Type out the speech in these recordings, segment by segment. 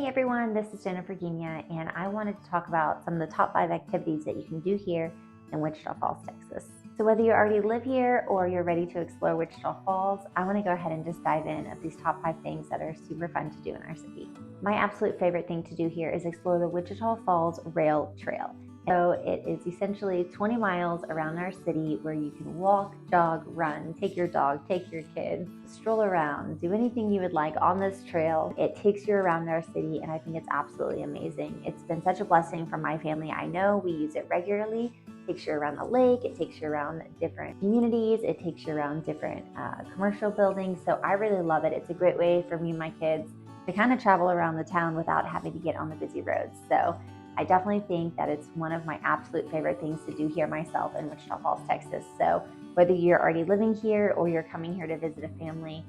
Hey everyone, this is Jennifer Ghigna, and I wanted to talk about some of the top 5 activities that you can do here in Wichita Falls, Texas. So whether you already live here or you're ready to explore Wichita Falls, I want to go ahead and just dive in of these top 5 things that are super fun to do in our city. My absolute favorite thing to do here is explore the Wichita Falls Rail Trail. So it is essentially 20 miles around our city where you can walk, jog, run, take your dog, take your kids, stroll around, do anything you would like on this trail. It takes you around our city, and I think it's absolutely amazing. It's been such a blessing for my family. I know we use it regularly. It takes you around the lake, it takes you around different communities, it takes you around different commercial buildings. So I really love it. It's a great way for me and my kids to kind of travel around the town without having to get on the busy roads. So I definitely think that it's one of my absolute favorite things to do here myself in Wichita Falls, Texas. So whether you're already living here or you're coming here to visit a family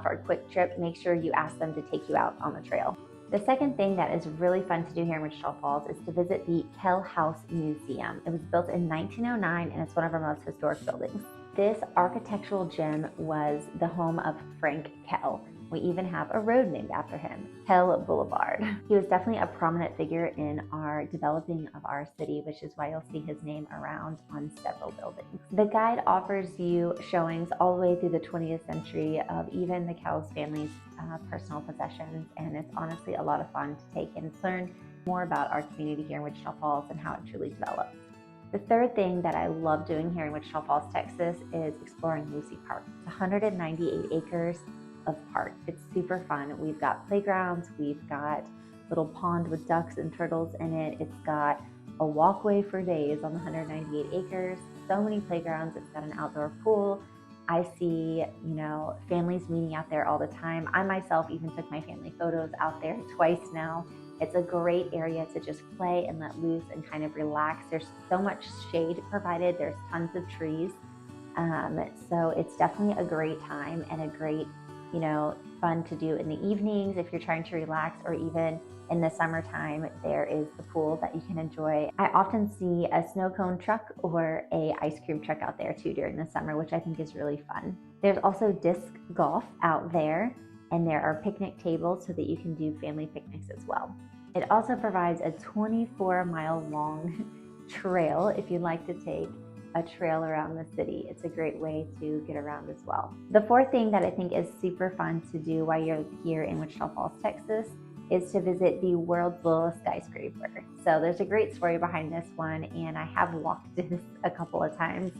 for a quick trip, make sure you ask them to take you out on the trail. The second thing that is really fun to do here in Wichita Falls is to visit the Kell House Museum. It was built in 1909 and it's one of our most historic buildings. This architectural gem was the home of Frank Kell. We even have a road named after him, Kell Boulevard. He was definitely a prominent figure in our developing of our city, which is why you'll see his name around on several buildings. The guide offers you showings all the way through the 20th century of even the Kell's family's personal possessions, and it's honestly a lot of fun to take and learn more about our community here in Wichita Falls and how it truly developed. The third thing that I love doing here in Wichita Falls, Texas is exploring Lucy Park. It's 198 acres of park. It's super fun. We've got playgrounds, we've got a little pond with ducks and turtles in it. It's got a walkway for days on the 198 acres. So many playgrounds. It's got an outdoor pool. I see, families meeting out there all the time. I myself even took my family photos out there twice now. It's a great area to just play and let loose and kind of relax. There's so much shade provided. There's tons of trees. So it's definitely a great time and a great fun to do in the evenings if you're trying to relax, or even in the summertime, there is the pool that you can enjoy. I often see a snow cone truck or a ice cream truck out there too during the summer, which I think is really fun. There's also disc golf out there, and there are picnic tables so that you can do family picnics as well. It also provides a 24-mile long trail if you'd like to take a trail around the city. It's a great way to get around as well. The fourth thing that I think is super fun to do while you're here in Wichita Falls, Texas, is to visit the world's littlest skyscraper. So there's a great story behind this one, and I have walked this a couple of times.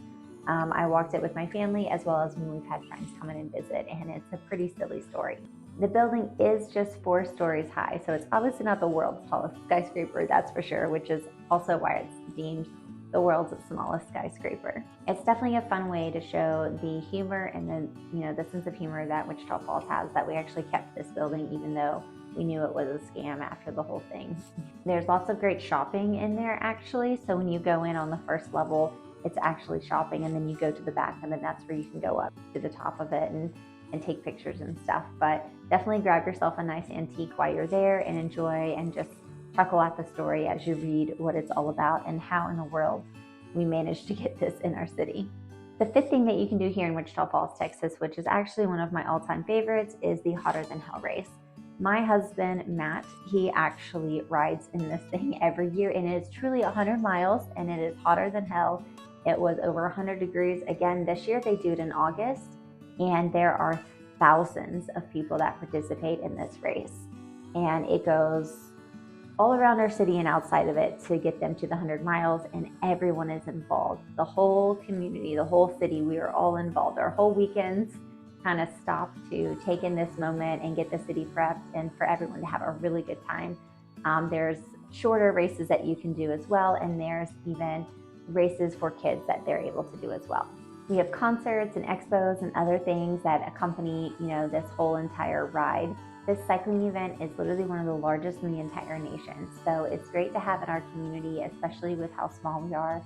I walked it with my family as well as when we've had friends come in and visit, and it's a pretty silly story. The building is just 4 stories high, so it's obviously not the world's tallest skyscraper, that's for sure, which is also why it's deemed the world's smallest skyscraper. It's definitely a fun way to show the humor and the sense of humor that Wichita Falls has, that we actually kept this building even though we knew it was a scam after the whole thing. There's lots of great shopping in there actually, so when you go in on the first level, it's actually shopping, and then you go to the back and then that's where you can go up to the top of it and take pictures and stuff. But definitely grab yourself a nice antique while you're there and enjoy and just chuckle at the story as you read what it's all about and how in the world we managed to get this in our city. The fifth thing that you can do here in Wichita Falls, Texas, which is actually one of my all-time favorites, is the Hotter Than Hell race. My husband, Matt, he actually rides in this thing every year, and it is truly 100 miles, and it is hotter than hell. It was over 100 degrees. Again, this year they do it in August, and there are thousands of people that participate in this race. And it goes all around our city and outside of it to get them to the 100 miles, and everyone is involved. The whole community, the whole city, we are all involved. Our whole weekends kind of stop to take in this moment and get the city prepped and for everyone to have a really good time. There's shorter races that you can do as well, and there's even races for kids that they're able to do as well. We have concerts and expos and other things that accompany, this whole entire ride. This cycling event is literally one of the largest in the entire nation. So it's great to have in our community, especially with how small we are.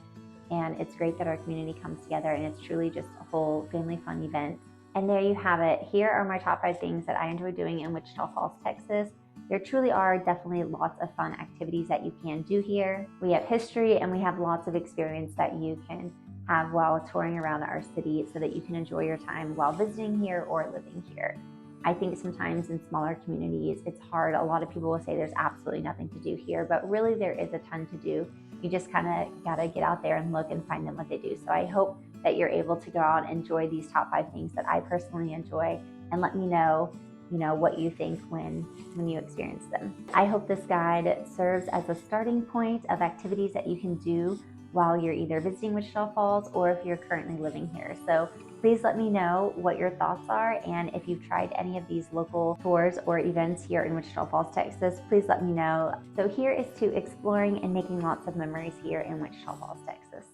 And it's great that our community comes together, and it's truly just a whole family fun event. And there you have it. Here are my top 5 things that I enjoy doing in Wichita Falls, Texas. There truly are definitely lots of fun activities that you can do here. We have history, and we have lots of experience that you can have while touring around our city so that you can enjoy your time while visiting here or living here. I think sometimes in smaller communities, it's hard. A lot of people will say there's absolutely nothing to do here, but really there is a ton to do. You just kind of got to get out there and look and find them what they do. So I hope that you're able to go out and enjoy these top 5 things that I personally enjoy, and let me know, what you think when you experience them. I hope this guide serves as a starting point of activities that you can do while you're either visiting Wichita Falls or if you're currently living here. So please let me know what your thoughts are, and if you've tried any of these local tours or events here in Wichita Falls, Texas, please let me know. So here is to exploring and making lots of memories here in Wichita Falls, Texas.